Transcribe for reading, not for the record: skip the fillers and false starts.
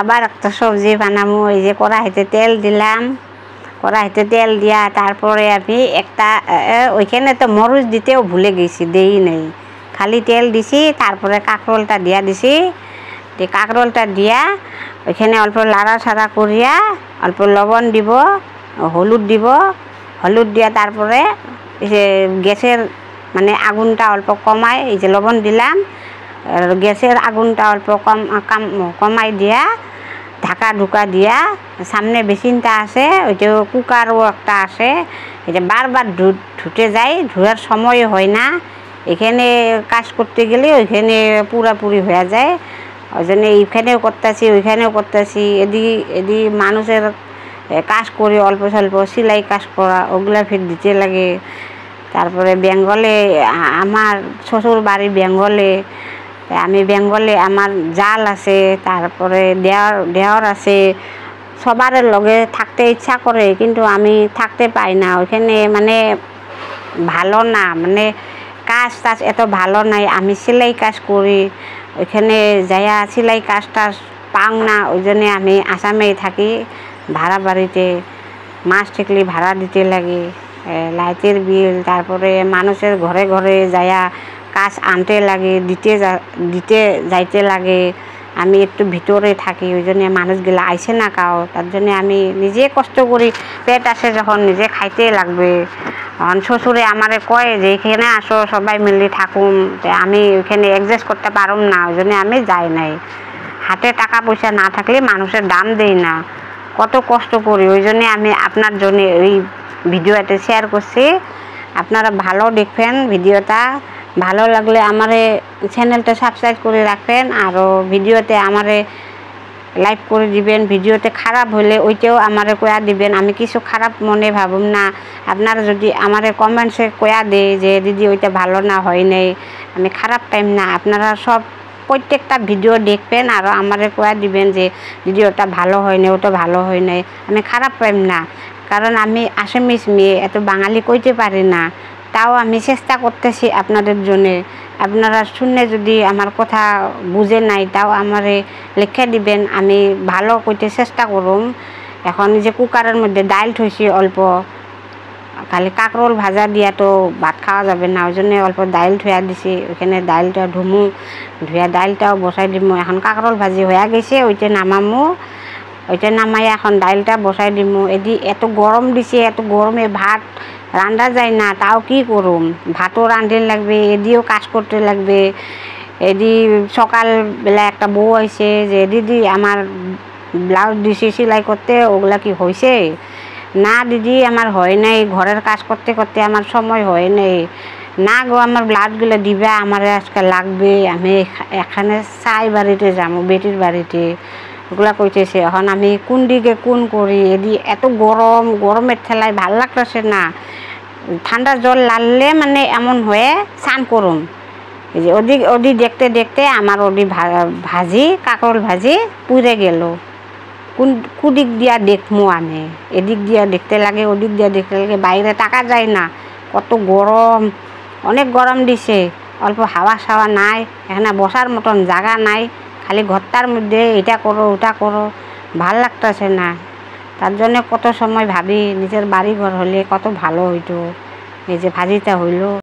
আবার একটা সবজি বানাবো। এই যে কড়াইতে তেল দিলাম, কড়াইতে তেল দিয়া তারপরে আমি একটা ওইখানে তো মরিচ দিতেও ভুলে গেছি, দেই নেই, খালি তেল দিছি। তারপরে কাঁকরোলটা দিয়া দিছি। কাঁকরোলটা দিয়া ওইখানে অল্প লাড়া ছাড়া করিয়া অল্প লবণ দিব, হলুদ দিব, হলুদ দিয়া তারপরে এই যে গ্যাসের মানে আগুনটা অল্প কমাই, এই যে লবণ দিলাম, গ্যাসের আগুনটা অল্প কমাই দিয়া ঢাকা ঢুকা দিয়া সামনে বেসিনটা আছে, ওইটা কুকারও একটা আছে, এটা বারবার ধুতে যায়, ধোয়ার সময় হয় না। এখানে কাজ করতে গেলে ওইখানে পুরাপুরি হয়ে যায়। ওই জন্য এইখানেও করতেছি, ওইখানেও করতেছি। এদিকে মানুষের কাজ করি অল্প স্বল্প, সেলাই কাজ করা, ওগুলা ফের দিতে লাগে। তারপরে বেঙ্গলে, আমার শ্বশুর বাড়ি বেঙ্গলে, আমি বেঙ্গলে, আমার জাল আছে, তারপরে দেওর আছে। সবার লগে থাকতে ইচ্ছা করে, কিন্তু আমি থাকতে পাই না ওইখানে, মানে ভালো না, মানে কাজ টাজ এত ভালো নাই। আমি সেলাই কাজ করি, ওইখানে যাইয়া সেলাই কাজ টাজ পাও না। ওই জন্যে আমি আসামেই থাকি, ভাড়া বাড়িতে। মাস থাকলে ভাড়া দিতে লাগে, লাইটের বিল, তারপরে মানুষের ঘরে ঘরে যাইয়া কাজ আনতে লাগে, দিতে যাইতে লাগে। আমি একটু ভিতরে থাকি, ওই জন্য মানুষগুলা আইসে না কাও, তার জন্য আমি নিজে কষ্ট করি। পেট আসে যখন নিজে খাইতে লাগবে। শ্বশুরে আমারে কয় যে এখানে আসো সবাই মিলে থাকুন, আমি ওইখানে অ্যাডজাস্ট করতে পারুম না, ওই জন্য আমি যাই নাই। হাতে টাকা পয়সা না থাকলে মানুষের দাম দেই না, কত কষ্ট করি। ওই জন্যে আমি আপনার জন্য এই ভিডিওটা শেয়ার করছি। আপনারা ভালো দেখবেন ভিডিওটা, ভালো লাগলে আমারে চ্যানেলটা সাবস্ক্রাইব করে রাখবেন, আরও ভিডিওতে আমারে লাইক করে দিবেন। ভিডিওতে খারাপ হলে ওইটাও আমারে কয়া দিবেন, আমি কিছু খারাপ মনে ভাবুম না। আপনারা যদি আমারে কমেন্টসে কয়া দেয় যে দিদি ওইটা ভালো না, হয় নাই, আমি খারাপ টাইম না। আপনারা সব প্রত্যেকটা ভিডিও দেখবেন আর আমারে কয়া দিবেন যে দিদি ওটা ভালো হয় নাই, ওটা ভালো হয় নাই, আমি খারাপ পাইম না। কারণ আমি আসামিস মেয়ে, এত বাঙালি কইতে পারি না, তাও আমি চেষ্টা করতেছি আপনাদের জন্যে। আপনারা শুনে যদি আমার কথা বুঝে নাই, তাও আমারে লিখে দিবেন, আমি ভালো কইতে চেষ্টা করুম। এখন যে কুকারের মধ্যে ডাইল থইছি অল্প, খালি কাঁকরোল ভাজা দিয়া তো ভাত খাওয়া যাবে না, ওই জন্য অল্প দাইল ধুয়া দিছি। ওইখানে দাইলটা ধুয়া দাইলটাও বসাই দিমু। এখন কাঁকরোল ভাজি হয়ে গেছে, ওইটা নামামু, ওইটা নামাই এখন দাইলটা বসাই দিমু। এত গরম দিছে, এত গরমে ভাত রান্ধা যায় না, তাও কি করুম, ভাতও রাঁধতে লাগবে, এদিও কাজ করতে লাগবে। সকালবেলা একটা বউ আইছে যে দিদি আমার ব্লাউজ দিছি সেলাই করতে, ওগুলা কি হয়েছে? না দিদি আমার হয় নাই, ঘরের কাজ করতে করতে আমার সময় হয় নাই। না গো, আমার ব্লাউজগুলো দিবা, আমার আজকে লাগবে, আমি এখানে চাই বাড়িতে যাবো, বেটির বাড়িতে, ওগুলা কইতেছে। এখন আমি কোন দিকে কোন করি, এত গরমের ঠেলায় ভাল লাগতেছে না। ঠান্ডা জল লাগলে মানে এমন হয়ে স্নান করুম। এই যে ওদি দেখতে দেখতে আমার ভাজি, কাঁকরোল ভাজি পুড়ে গেল। কুদিক দিয়া দেখমু, আমি এদিক দিয়া দেখতে লাগে, ওদিক দিয়া দেখতে লাগে, বাইরে টাকা যায় না, কত গরম, অনেক গরম দিছে। অল্প হাওয়া সাওয়া নাই, এখানে বসার মতন জায়গা নাই, খালি ঘরটার মধ্যে এটা করো ওটা করো, ভাল লাগতেছে না। তার জন্য কত সময় ভাবি নিজের বাড়ি ঘর হলে কত ভালো হইতো, এই যে ভাজিটা হইল।